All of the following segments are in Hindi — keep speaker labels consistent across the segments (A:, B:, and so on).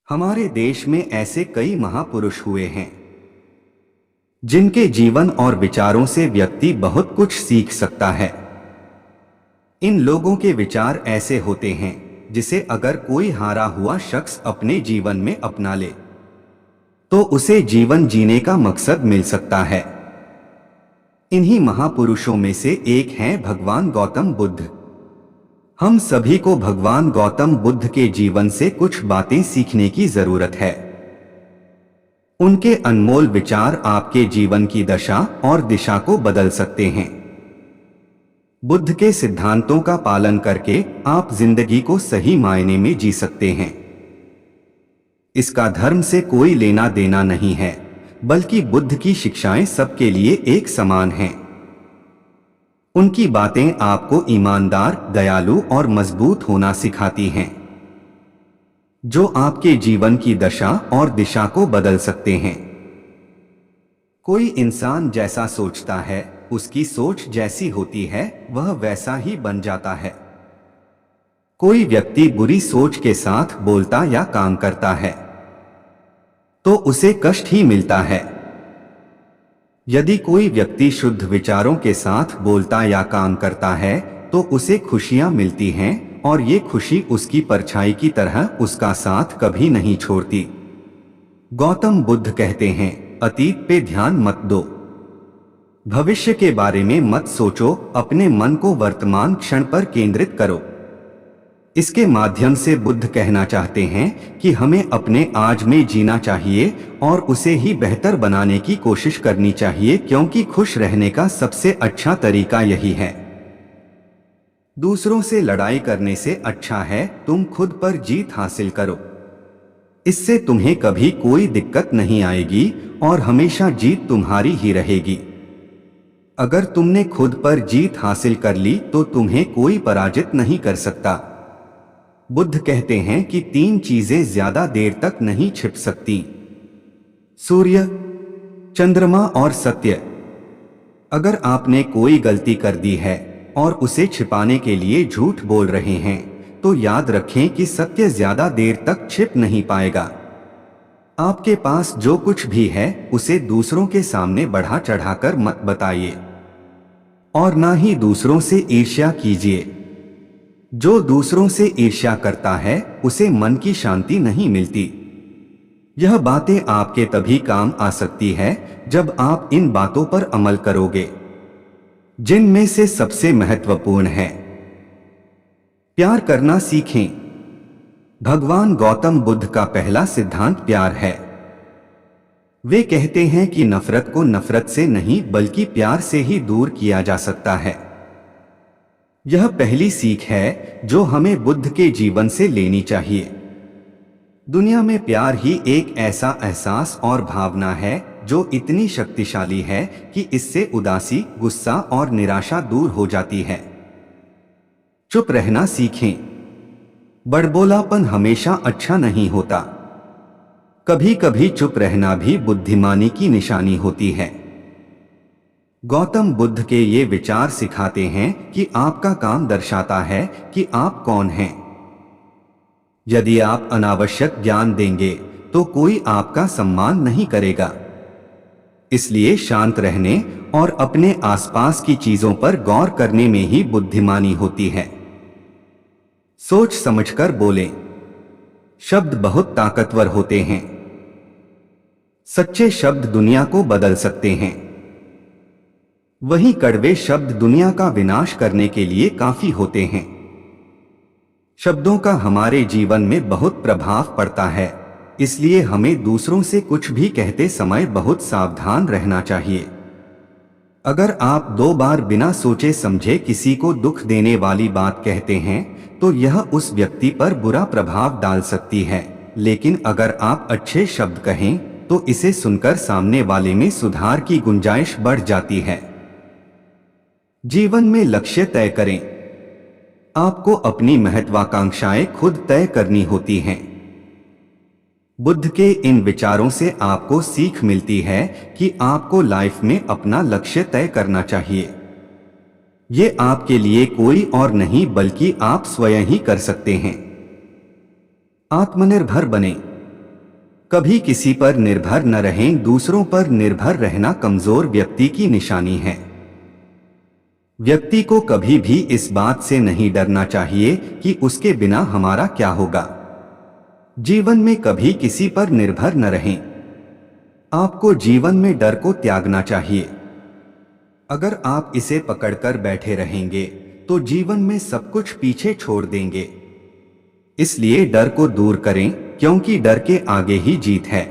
A: हमारे देश में ऐसे कई महापुरुष हुए हैं जिनके जीवन और विचारों से व्यक्ति बहुत कुछ सीख सकता है। इन लोगों के विचार ऐसे होते हैं जिसे अगर कोई हारा हुआ शख्स अपने जीवन में अपना ले तो उसे जीवन जीने का मकसद मिल सकता है। इन्हीं महापुरुषों में से एक हैं भगवान गौतम बुद्ध। हम सभी को भगवान गौतम बुद्ध के जीवन से कुछ बातें सीखने की जरूरत है। उनके अनमोल विचार आपके जीवन की दशा और दिशा को बदल सकते हैं। बुद्ध के सिद्धांतों का पालन करके आप जिंदगी को सही मायने में जी सकते हैं। इसका धर्म से कोई लेना देना नहीं है, बल्कि बुद्ध की शिक्षाएं सबके लिए एक समान हैं। उनकी बातें आपको ईमानदार, दयालु और मजबूत होना सिखाती हैं, जो आपके जीवन की दशा और दिशा को बदल सकते हैं। कोई इंसान जैसा सोचता है, उसकी सोच जैसी होती है, वह वैसा ही बन जाता है। कोई व्यक्ति बुरी सोच के साथ बोलता या काम करता है तो उसे कष्ट ही मिलता है। यदि कोई व्यक्ति शुद्ध विचारों के साथ बोलता या काम करता है तो उसे खुशियां मिलती हैं, और ये खुशी उसकी परछाई की तरह उसका साथ कभी नहीं छोड़ती। गौतम बुद्ध कहते हैं, अतीत पे ध्यान मत दो, भविष्य के बारे में मत सोचो, अपने मन को वर्तमान क्षण पर केंद्रित करो। इसके माध्यम से बुद्ध कहना चाहते हैं कि हमें अपने आज में जीना चाहिए और उसे ही बेहतर बनाने की कोशिश करनी चाहिए, क्योंकि खुश रहने का सबसे अच्छा तरीका यही है। दूसरों से लड़ाई करने से अच्छा है तुम खुद पर जीत हासिल करो। इससे तुम्हें कभी कोई दिक्कत नहीं आएगी और हमेशा जीत तुम्हारी ही रहेगी। अगर तुमने खुद पर जीत हासिल कर ली तो तुम्हें कोई पराजित नहीं कर सकता। बुद्ध कहते हैं कि तीन चीजें ज्यादा देर तक नहीं छिप सकती: सूर्य, चंद्रमा और सत्य। अगर आपने कोई गलती कर दी है और उसे छिपाने के लिए झूठ बोल रहे हैं तो याद रखें कि सत्य ज्यादा देर तक छिप नहीं पाएगा। आपके पास जो कुछ भी है उसे दूसरों के सामने बढ़ा चढ़ाकर मत बताइए, और ना ही दूसरों से ईर्ष्या कीजिए। जो दूसरों से ईर्ष्या करता है उसे मन की शांति नहीं मिलती। यह बातें आपके तभी काम आ सकती है जब आप इन बातों पर अमल करोगे, जिनमें से सबसे महत्वपूर्ण है प्यार करना सीखें। भगवान गौतम बुद्ध का पहला सिद्धांत प्यार है। वे कहते हैं कि नफरत को नफरत से नहीं बल्कि प्यार से ही दूर किया जा सकता है। यह पहली सीख है जो हमें बुद्ध के जीवन से लेनी चाहिए। दुनिया में प्यार ही एक ऐसा एहसास और भावना है जो इतनी शक्तिशाली है कि इससे उदासी, गुस्सा और निराशा दूर हो जाती है। चुप रहना सीखें। बड़बोलापन हमेशा अच्छा नहीं होता। कभी कभी चुप रहना भी बुद्धिमानी की निशानी होती है। गौतम बुद्ध के ये विचार सिखाते हैं कि आपका काम दर्शाता है कि आप कौन हैं। यदि आप अनावश्यक ज्ञान देंगे तो कोई आपका सम्मान नहीं करेगा। इसलिए शांत रहने और अपने आसपास की चीजों पर गौर करने में ही बुद्धिमानी होती है। सोच समझकर बोलें। शब्द बहुत ताकतवर होते हैं। सच्चे शब्द दुनिया को बदल सकते हैं, वहीं कड़वे शब्द दुनिया का विनाश करने के लिए काफी होते हैं। शब्दों का हमारे जीवन में बहुत प्रभाव पड़ता है, इसलिए हमें दूसरों से कुछ भी कहते समय बहुत सावधान रहना चाहिए। अगर आप 2 बार बिना सोचे समझे किसी को दुख देने वाली बात कहते हैं तो यह उस व्यक्ति पर बुरा प्रभाव डाल सकती है, लेकिन अगर आप अच्छे शब्द कहें तो इसे सुनकर सामने वाले में सुधार की गुंजाइश बढ़ जाती है। जीवन में लक्ष्य तय करें। आपको अपनी महत्वाकांक्षाएं खुद तय करनी होती हैं। बुद्ध के इन विचारों से आपको सीख मिलती है कि आपको लाइफ में अपना लक्ष्य तय करना चाहिए। ये आपके लिए कोई और नहीं बल्कि आप स्वयं ही कर सकते हैं। आत्मनिर्भर बने। कभी किसी पर निर्भर न रहें। दूसरों पर निर्भर रहना कमजोर व्यक्ति की निशानी है। व्यक्ति को कभी भी इस बात से नहीं डरना चाहिए कि उसके बिना हमारा क्या होगा। जीवन में कभी किसी पर निर्भर न रहें। आपको जीवन में डर को त्यागना चाहिए। अगर आप इसे पकड़कर बैठे रहेंगे तो जीवन में सब कुछ पीछे छोड़ देंगे। इसलिए डर को दूर करें, क्योंकि डर के आगे ही जीत है।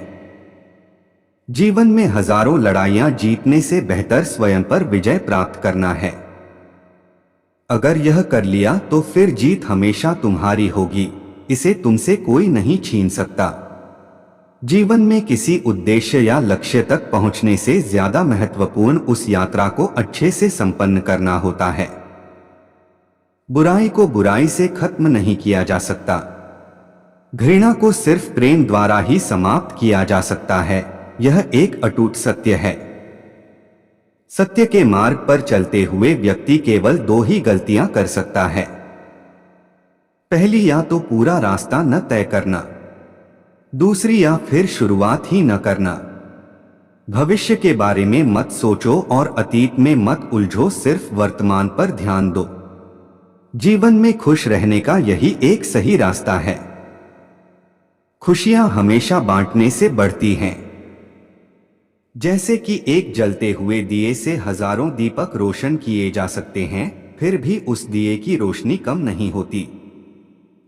A: जीवन में हजारों लड़ाइयां जीतने से बेहतर स्वयं पर विजय प्राप्त करना है। अगर यह कर लिया तो फिर जीत हमेशा तुम्हारी होगी, इसे तुमसे कोई नहीं छीन सकता। जीवन में किसी उद्देश्य या लक्ष्य तक पहुंचने से ज्यादा महत्वपूर्ण उस यात्रा को अच्छे से संपन्न करना होता है। बुराई को बुराई से खत्म नहीं किया जा सकता। घृणा को सिर्फ प्रेम द्वारा ही समाप्त किया जा सकता है। यह एक अटूट सत्य है। सत्य के मार्ग पर चलते हुए व्यक्ति केवल दो ही गलतियां कर सकता है। पहली, या तो पूरा रास्ता न तय करना, दूसरी या फिर शुरुआत ही न करना। भविष्य के बारे में मत सोचो और अतीत में मत उलझो, सिर्फ वर्तमान पर ध्यान दो। जीवन में खुश रहने का यही एक सही रास्ता है। खुशियां हमेशा बांटने से बढ़ती हैं। जैसे कि एक जलते हुए दिए से हजारों दीपक रोशन किए जा सकते हैं, फिर भी उस दिए की रोशनी कम नहीं होती।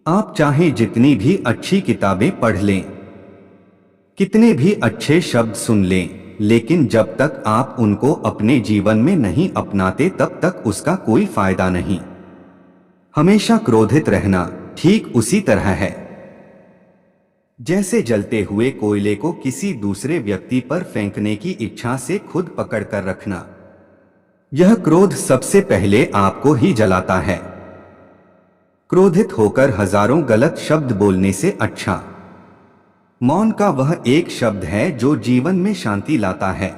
A: आप चाहे जितनी भी अच्छी किताबें पढ़ लें, कितने भी अच्छे शब्द सुन लें, लेकिन जब तक आप उनको अपने जीवन में नहीं अपनाते तब तक उसका कोई फायदा नहीं। हमेशा क्रोधित रहना ठीक उसी तरह है जैसे जलते हुए कोयले को किसी दूसरे व्यक्ति पर फेंकने की इच्छा से खुद पकड़कर रखना। यह क्रोध सबसे पहले आपको ही जलाता है। क्रोधित होकर हजारों गलत शब्द बोलने से अच्छा मौन का वह एक शब्द है जो जीवन में शांति लाता है।